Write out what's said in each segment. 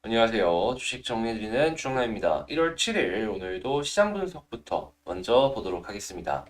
안녕하세요. 주식 정리해드리는 주정라입니다. 1월 7일 오늘도 시장 분석부터 먼저 보도록 하겠습니다.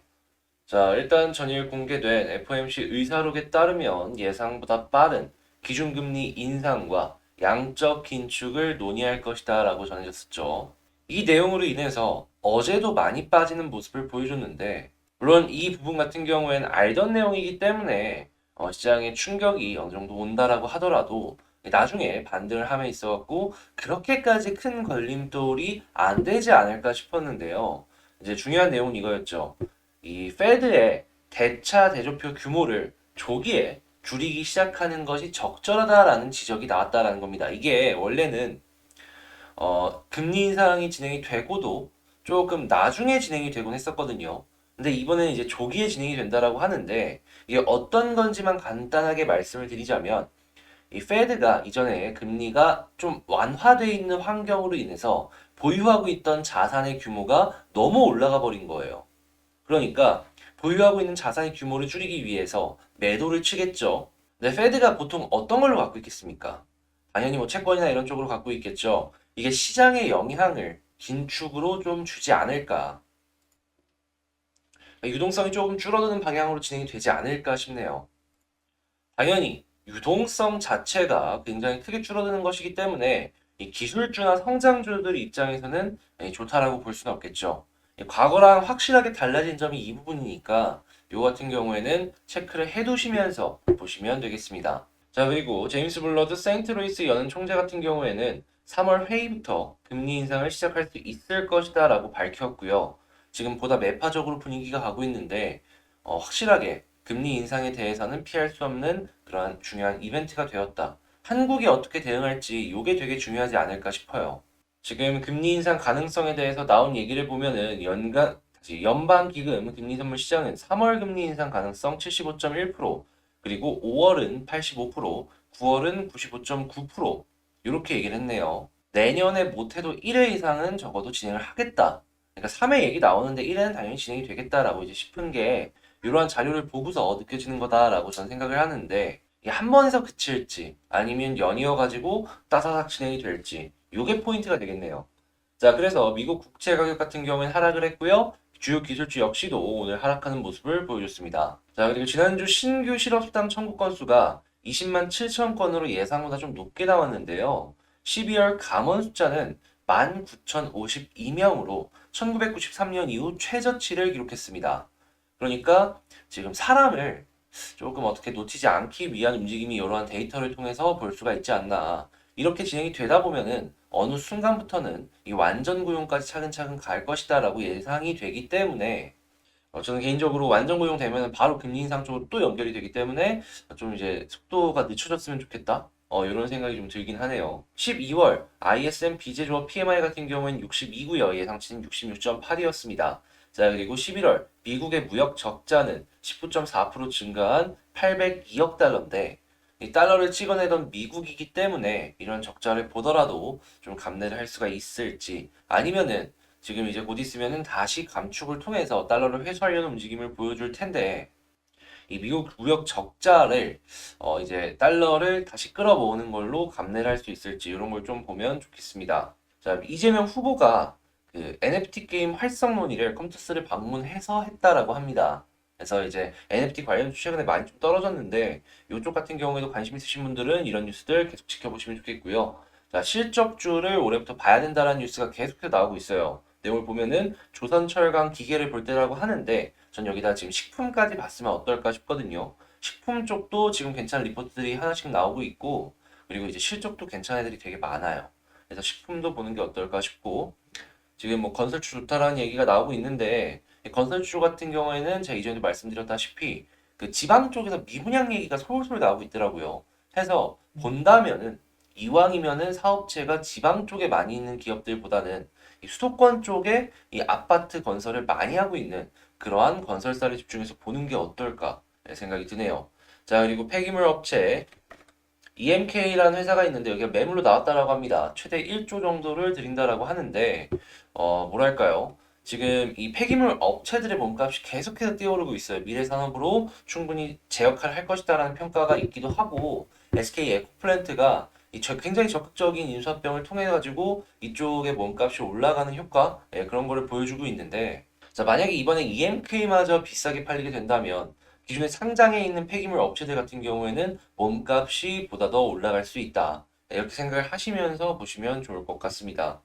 자, 일단 전일 공개된 FOMC 의사록에 따르면 예상보다 빠른 기준금리 인상과 양적 긴축을 논의할 것이다 라고 전해졌었죠. 이 내용으로 인해서 어제도 많이 빠지는 모습을 보여줬는데, 물론 이 부분 같은 경우에는 알던 내용이기 때문에 시장에 충격이 어느 정도 온다라고 하더라도 나중에 반등을 함에 있어갖고 그렇게까지 큰 걸림돌이 안 되지 않을까 싶었는데요. 이제 중요한 내용은 이거였죠. 이 페드의 대차 대조표 규모를 조기에 줄이기 시작하는 것이 적절하다라는 지적이 나왔다라는 겁니다. 이게 원래는 금리 인상이 진행이 되고도 조금 나중에 진행이 되곤 했었거든요. 근데 이번에는 이제 조기에 진행이 된다라고 하는데 이게 어떤 건지만 간단하게 말씀을 드리자면 이 페드가 이전에 금리가 좀 완화되어 있는 환경으로 인해서 보유하고 있던 자산의 규모가 너무 올라가 버린 거예요. 그러니까 보유하고 있는 자산의 규모를 줄이기 위해서 매도를 치겠죠. 근데 페드가 보통 어떤 걸로 갖고 있겠습니까? 당연히 뭐 채권이나 이런 쪽으로 갖고 있겠죠. 이게 시장에 영향을 긴축으로 좀 주지 않을까. 유동성이 조금 줄어드는 방향으로 진행이 되지 않을까 싶네요. 당연히 유동성 자체가 굉장히 크게 줄어드는 것이기 때문에 이 기술주나 성장주들 입장에서는 좋다라고 볼 수는 없겠죠. 과거랑 확실하게 달라진 점이 이 부분이니까 요 같은 경우에는 체크를 해두시면서 보시면 되겠습니다. 자, 그리고 제임스 블러드 세인트루이스 연은 총재 같은 경우에는 3월 회의부터 금리 인상을 시작할 수 있을 것이다 라고 밝혔고요. 지금 보다 매파적으로 분위기가 가고 있는데 확실하게 금리 인상에 대해서는 피할 수 없는 그러한 중요한 이벤트가 되었다. 한국이 어떻게 대응할지 이게 되게 중요하지 않을까 싶어요. 지금 금리 인상 가능성에 대해서 나온 얘기를 보면은 연방기금 금리 선물 시장은 3월 금리 인상 가능성 75.1%, 그리고 5월은 85%, 9월은 95.9% 이렇게 얘기를 했네요. 내년에 못해도 1회 이상은 적어도 진행을 하겠다. 그러니까 3회 얘기 나오는데 1회는 당연히 진행이 되겠다라고 이제 싶은 게 이러한 자료를 보고서 느껴지는 거다라고 저는 생각을 하는데 이게 한 번에서 그칠지 아니면 연이어 가지고 따사삭 진행이 될지 이게 포인트가 되겠네요. 자, 그래서 미국 국채 가격 같은 경우에는 하락을 했고요. 주요 기술주 역시도 오늘 하락하는 모습을 보여줬습니다. 자, 그리고 지난주 신규 실업수당 청구 건수가 20만 7천 건으로 예상보다 좀 높게 나왔는데요. 12월 감원 숫자는 19,052명으로 1993년 이후 최저치를 기록했습니다. 그러니까 지금 사람을 조금 어떻게 놓치지 않기 위한 움직임이 이러한 데이터를 통해서 볼 수가 있지 않나. 이렇게 진행이 되다 보면은 어느 순간부터는 이 완전 고용까지 차근차근 갈 것이다라고 예상이 되기 때문에 저는 개인적으로 완전 고용 되면 바로 금리 인상 쪽으로 또 연결이 되기 때문에 좀 이제 속도가 늦춰졌으면 좋겠다. 이런 생각이 좀 들긴 하네요. 12월 ISM 비제조업 PMI 같은 경우는 62고요. 예상치는 66.8이었습니다. 자, 그리고 11월 미국의 무역 적자는 19.4% 증가한 802억 달러인데 이 달러를 찍어내던 미국이기 때문에 이런 적자를 보더라도 좀 감내를 할 수가 있을지 아니면은 지금 이제 곧 있으면은 다시 감축을 통해서 달러를 회수하려는 움직임을 보여줄 텐데 이 미국 무역 적자를 이제 달러를 다시 끌어모으는 걸로 감내를 할 수 있을지 이런 걸 좀 보면 좋겠습니다. 자, 이재명 후보가 그 NFT 게임 활성 논의를 컴투스를 방문해서 했다라고 합니다. 그래서 이제 NFT 관련 주 최근에 많이 좀 떨어졌는데 이쪽 같은 경우에도 관심 있으신 분들은 이런 뉴스들 계속 지켜보시면 좋겠고요. 자, 실적주를 올해부터 봐야 된다는 뉴스가 계속해서 나오고 있어요. 내용을 보면은 조선철강 기계를 볼 때라고 하는데 전 여기다 지금 식품까지 봤으면 어떨까 싶거든요. 식품 쪽도 지금 괜찮은 리포트들이 하나씩 나오고 있고 그리고 이제 실적도 괜찮은 애들이 되게 많아요. 그래서 식품도 보는 게 어떨까 싶고 지금 뭐 건설주 좋다라는 얘기가 나오고 있는데 건설주 같은 경우에는 제가 이전에도 말씀드렸다시피 그 지방 쪽에서 미분양 얘기가 솔솔 나오고 있더라고요. 해서 본다면은 이왕이면은 사업체가 지방 쪽에 많이 있는 기업들보다는 이 수도권 쪽에 이 아파트 건설을 많이 하고 있는 그러한 건설사를 집중해서 보는 게 어떨까 생각이 드네요. 자, 그리고 폐기물 업체 EMK라는 회사가 있는데 여기가 매물로 나왔다라고 합니다. 최대 1조 정도를 드린다라고 하는데 뭐랄까요? 지금 이 폐기물 업체들의 몸값이 계속해서 뛰어오르고 있어요. 미래 산업으로 충분히 제 역할을 할 것이다라는 평가가 있기도 하고 SK 에코플랜트가 굉장히 적극적인 인수합병을 통해 가지고 이쪽의 몸값이 올라가는 효과, 그런 거를 보여주고 있는데, 자, 만약에 이번에 EMK마저 비싸게 팔리게 된다면 기존에 상장해 있는 폐기물 업체들 같은 경우에는 몸값이 보다 더 올라갈 수 있다. 이렇게 생각을 하시면서 보시면 좋을 것 같습니다.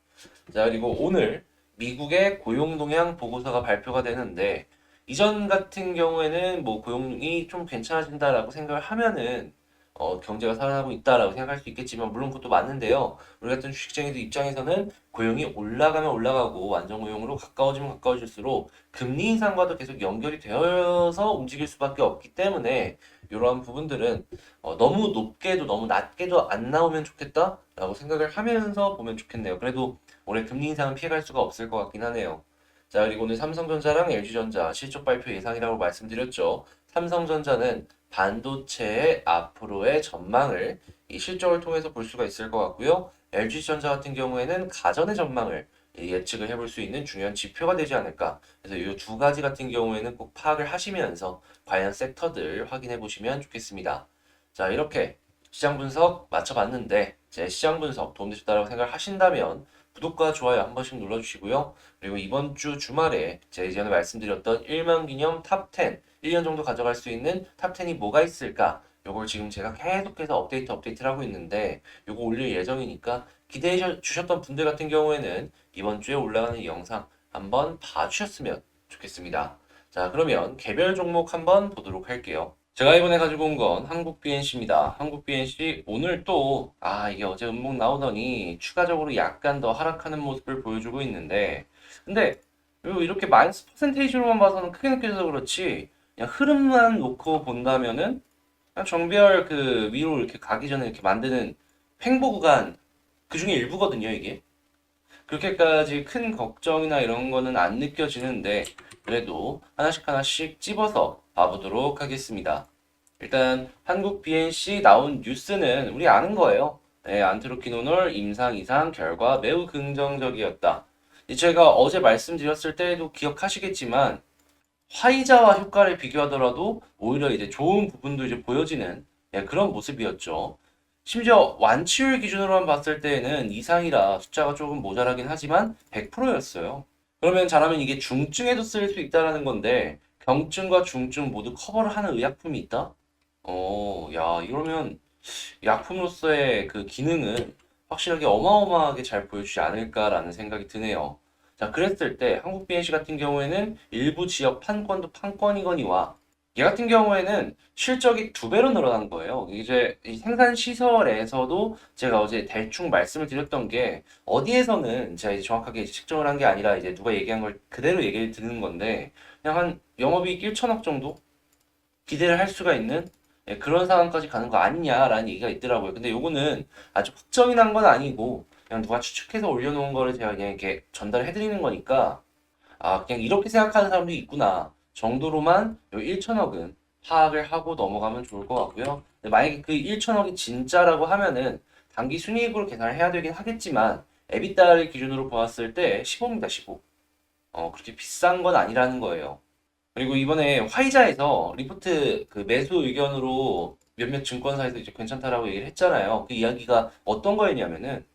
자, 그리고 오늘 미국의 고용 동향 보고서가 발표가 되는데, 이전 같은 경우에는 뭐 고용이 좀 괜찮아진다라고 생각을 하면은 경제가 살아나고 있다라고 생각할 수 있겠지만, 물론 그것도 맞는데요. 우리 같은 주식쟁이들 입장에서는 고용이 올라가면 올라가고 완전 고용으로 가까워지면 가까워질수록 금리 인상과도 계속 연결이 되어서 움직일 수밖에 없기 때문에, 이러한 부분들은 너무 높게도 너무 낮게도 안 나오면 좋겠다라고 생각을 하면서 보면 좋겠네요. 그래도 올해 금리 인상은 피해갈 수가 없을 것 같긴 하네요. 자, 그리고 오늘 삼성전자랑 LG전자 실적 발표 예상이라고 말씀드렸죠. 삼성전자는 반도체의 앞으로의 전망을 이 실적을 통해서 볼 수가 있을 것 같고요. LG전자 같은 경우에는 가전의 전망을 예측을 해볼 수 있는 중요한 지표가 되지 않을까. 그래서 이 두 가지 같은 경우에는 꼭 파악을 하시면서 관련 섹터들 확인해 보시면 좋겠습니다. 자, 이렇게 시장 분석 맞춰봤는데, 제 시장 분석 도움되셨다고 생각을 하신다면 구독과 좋아요 한 번씩 눌러주시고요. 그리고 이번 주 주말에 제가 이전에 말씀드렸던 1만 기념 탑 10, 1년 정도 가져갈 수 있는 탑 10이 뭐가 있을까? 요걸 지금 제가 계속해서 업데이트를 하고 있는데, 요거 올릴 예정이니까 기대해 주셨던 분들 같은 경우에는 이번 주에 올라가는 영상 한번 봐주셨으면 좋겠습니다. 자, 그러면 개별 종목 한번 보도록 할게요. 제가 이번에 가지고 온 건 한국 BNC입니다. 한국 BNC 오늘 또, 이게 어제 음봉 나오더니 추가적으로 약간 더 하락하는 모습을 보여주고 있는데, 근데 이렇게 마이너스 퍼센테이지로만 봐서는 크게 느껴져서 그렇지, 그냥 흐름만 놓고 본다면은 그냥 정별 그 위로 이렇게 가기 전에 이렇게 만드는 횡보 구간 그 중에 일부거든요, 이게. 그렇게까지 큰 걱정이나 이런 거는 안 느껴지는데, 그래도 하나씩 하나씩 찝어서 봐보도록 하겠습니다. 일단 한국 BNC 나온 뉴스는 우리 아는 거예요. 네, 안트로키노놀 임상 이상 결과 매우 긍정적이었다. 제가 어제 말씀드렸을 때에도 기억하시겠지만, 화이자와 효과를 비교하더라도 오히려 이제 좋은 부분도 이제 보여지는, 그런 모습이었죠. 심지어 완치율 기준으로만 봤을 때에는 이상이라 숫자가 조금 모자라긴 하지만 100%였어요. 그러면 잘하면 이게 중증에도 쓸 수 있다라는 건데, 경증과 중증 모두 커버를 하는 의약품이 있다? 야, 이러면 약품으로서의 그 기능은 확실하게 어마어마하게 잘 보여주지 않을까라는 생각이 드네요. 자, 그랬을 때 한국 BNC 같은 경우에는 일부 지역 판권도 판권이거니와, 얘 같은 경우에는 실적이 두 배로 늘어난 거예요. 이제 이 생산 시설에서도 제가 어제 대충 말씀을 드렸던 게, 어디에서는 제가 이제 정확하게 측정을 한 게 아니라 이제 누가 얘기한 걸 그대로 얘기를 드리는 건데, 그냥 한 영업이익 1천억 정도 기대를 할 수가 있는, 그런 상황까지 가는 거 아니냐라는 얘기가 있더라고요. 근데 요거는 아주 확정이 난 건 아니고 그냥 누가 추측해서 올려놓은 거를 제가 그냥 이렇게 전달해 드리는 거니까, 그냥 이렇게 생각하는 사람도 있구나 정도로만 요 1천억은 파악을 하고 넘어가면 좋을 것 같고요. 근데 만약에 그 1천억이 진짜라고 하면은 단기 순이익으로 계산을 해야 되긴 하겠지만, 에비타를 기준으로 보았을 때 15입니다, 15. 그렇게 비싼 건 아니라는 거예요. 그리고 이번에 화이자에서 리포트 그 매수 의견으로 몇몇 증권사에서 이제 괜찮다라고 얘기를 했잖아요. 그 이야기가 어떤 거였냐면은,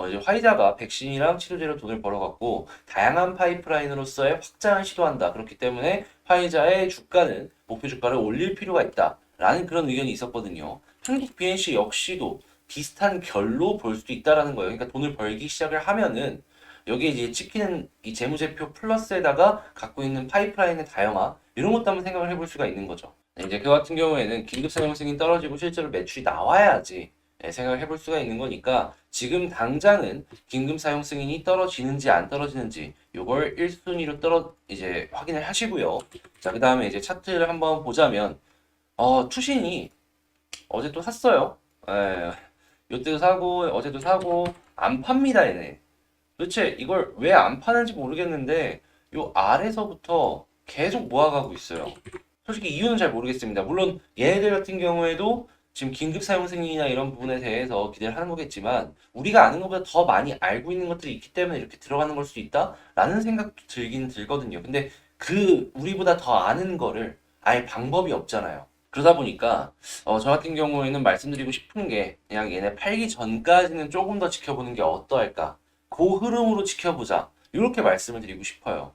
이제 화이자가 백신이랑 치료제로 돈을 벌어갖고 다양한 파이프라인으로서의 확장을 시도한다. 그렇기 때문에 화이자의 주가는 목표 주가를 올릴 필요가 있다라는 그런 의견이 있었거든요. 한국 BNC 역시도 비슷한 결로 볼 수도 있다라는 거예요. 그러니까 돈을 벌기 시작을 하면은 여기에 이제 찍히는 이 재무제표 플러스에다가 갖고 있는 파이프라인의 다양화, 이런 것도 한번 생각을 해볼 수가 있는 거죠. 네, 이제 그 같은 경우에는 긴급 사용 승인이 떨어지고 실제로 매출이 나와야지 생각을 해볼 수가 있는 거니까, 지금 당장은 긴급 사용 승인이 떨어지는지 안 떨어지는지 요걸 1순위로 이제 확인을 하시고요. 자, 그 다음에 이제 차트를 한번 보자면, 투신이 어제 또 샀어요. 예, 요때도 사고 어제도 사고 안 팝니다, 얘네. 도대체 이걸 왜 안 파는지 모르겠는데 요 아래서부터 계속 모아가고 있어요. 솔직히 이유는 잘 모르겠습니다. 물론 얘네들 같은 경우에도 지금 긴급 사용 승인이나 이런 부분에 대해서 기대를 하는 거겠지만, 우리가 아는 것보다 더 많이 알고 있는 것들이 있기 때문에 이렇게 들어가는 걸 수도 있다라는 생각도 들긴 들거든요. 근데 그 우리보다 더 아는 거를 알 방법이 없잖아요. 그러다 보니까 저 같은 경우에는 말씀드리고 싶은 게 그냥 얘네 팔기 전까지는 조금 더 지켜보는 게 어떠할까? 그 흐름으로 지켜보자. 이렇게 말씀을 드리고 싶어요.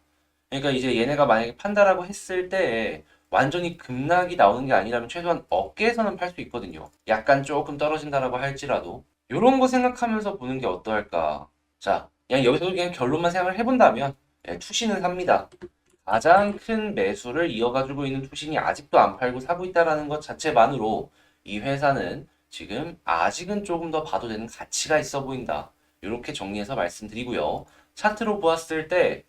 그러니까 이제 얘네가 만약에 판다라고 했을 때 완전히 급락이 나오는 게 아니라면 최소한 어깨에서는 팔 수 있거든요. 약간 조금 떨어진다라고 할지라도 이런 거 생각하면서 보는 게 어떠할까? 자, 그냥 여기서도 그냥 결론만 생각을 해본다면 투신은 삽니다. 가장 큰 매수를 이어가지고 있는 투신이 아직도 안 팔고 사고 있다라는 것 자체만으로 이 회사는 지금 아직은 조금 더 봐도 되는 가치가 있어 보인다. 이렇게 정리해서 말씀드리고요. 차트로 보았을 때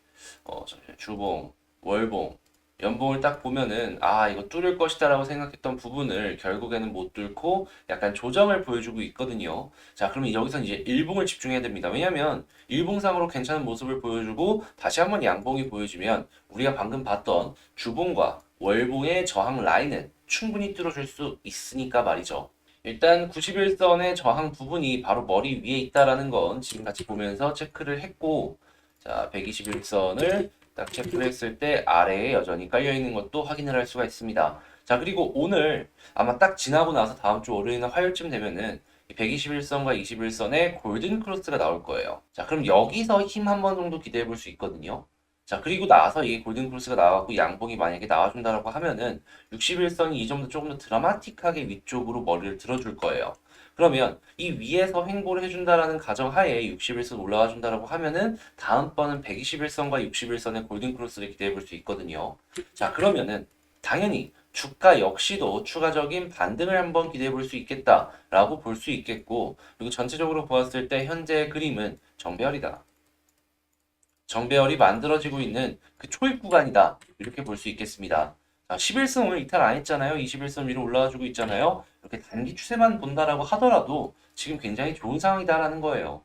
잠시만요. 주봉, 월봉, 연봉을 딱 보면은 아 이거 뚫을 것이다라고 생각했던 부분을 결국에는 못 뚫고 약간 조정을 보여주고 있거든요. 자 그러면 여기서 이제 일봉을 집중해야 됩니다. 왜냐면 일봉상으로 괜찮은 모습을 보여주고 다시 한번 양봉이 보여주면 우리가 방금 봤던 주봉과 월봉의 저항 라인은 충분히 뚫어줄 수 있으니까 말이죠. 일단 91선의 저항 부분이 바로 머리 위에 있다라는 건 지금 같이 보면서 체크를 했고 자 121선을 딱 체크를 했을 때 아래에 여전히 깔려 있는 것도 확인을 할 수가 있습니다. 자 그리고 오늘 아마 딱 지나고 나서 다음 주 월요일이나 화요일쯤 되면은 121선과 21선의 골든 크로스가 나올 거예요. 자 그럼 여기서 힘 한 번 정도 기대해 볼 수 있거든요. 자 그리고 나서 이게 골든 크로스가 나와갖고 양봉이 만약에 나와준다라고 하면은 61선이 이 정도 조금 더 드라마틱하게 위쪽으로 머리를 들어줄 거예요. 그러면 이 위에서 횡보를 해준다라는 가정하에 61선 올라와 준다라고 하면은 다음번은 121선과 61선의 골든 크로스를 기대해 볼 수 있거든요. 자 그러면은 당연히 주가 역시도 추가적인 반등을 한번 기대해 볼 수 있겠다라고 볼 수 있겠고 그리고 전체적으로 보았을 때 현재의 그림은 정배열이다. 정배열이 만들어지고 있는 그 초입 구간이다. 이렇게 볼 수 있겠습니다. 자, 11선 오늘 이탈 안 했잖아요. 21선 위로 올라와주고 있잖아요. 이렇게 단기 추세만 본다라고 하더라도 지금 굉장히 좋은 상황이다라는 거예요.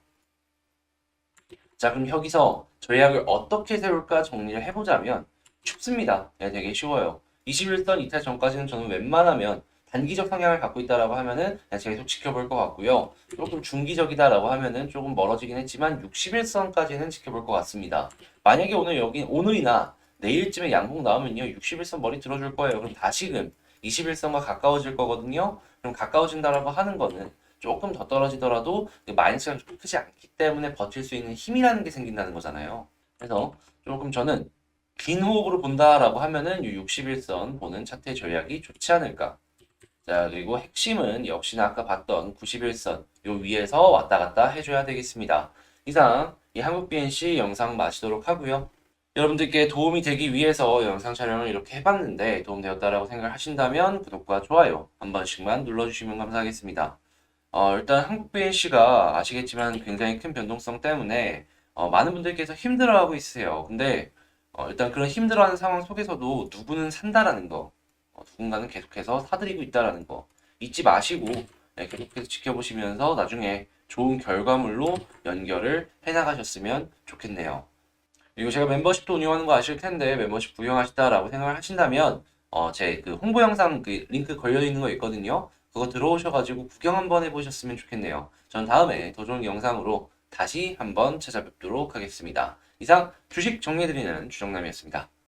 자, 그럼 여기서 전략을 어떻게 세울까 정리를 해보자면 쉽습니다. 네, 되게 쉬워요. 21선 이탈 전까지는 저는 웬만하면 단기적 성향을 갖고 있다라고 하면은 그냥 계속 지켜볼 것 같고요. 조금 중기적이다라고 하면은 조금 멀어지긴 했지만 61선까지는 지켜볼 것 같습니다. 만약에 오늘이나 내일쯤에 양봉 나오면요. 61선 머리 들어줄 거예요. 그럼 다시금 21선과 가까워질 거거든요. 그럼 가까워진다라고 하는 거는 조금 더 떨어지더라도 마이너스가 좀 크지 않기 때문에 버틸 수 있는 힘이라는 게 생긴다는 거잖아요. 그래서 조금 저는 긴 호흡으로 본다라고 하면은 이 61선 보는 차트의 전략이 좋지 않을까. 자, 그리고 핵심은 역시나 아까 봤던 91선 요 위에서 왔다 갔다 해줘야 되겠습니다. 이상 이 한국 BNC 영상 마치도록 하고요. 여러분들께 도움이 되기 위해서 영상 촬영을 이렇게 해봤는데 도움되었다라고 생각하신다면 구독과 좋아요 한 번씩만 눌러주시면 감사하겠습니다. 일단 한국 BNC가 아시겠지만 굉장히 큰 변동성 때문에 많은 분들께서 힘들어하고 있으세요. 근데 일단 그런 힘들어하는 상황 속에서도 누구는 산다라는 거, 누군가는 계속해서 사들이고 있다라는 거 잊지 마시고 계속해서 지켜보시면서 나중에 좋은 결과물로 연결을 해나가셨으면 좋겠네요. 그리고 제가 멤버십도 운영하는 거 아실 텐데 멤버십 구경하시다라고 생각을 하신다면 제 그 홍보 영상 그 링크 걸려 있는 거 있거든요. 그거 들어오셔가지고 구경 한번 해보셨으면 좋겠네요. 전 다음에 더 좋은 영상으로 다시 한번 찾아뵙도록 하겠습니다. 이상 주식 정리해드리는 주정남이었습니다.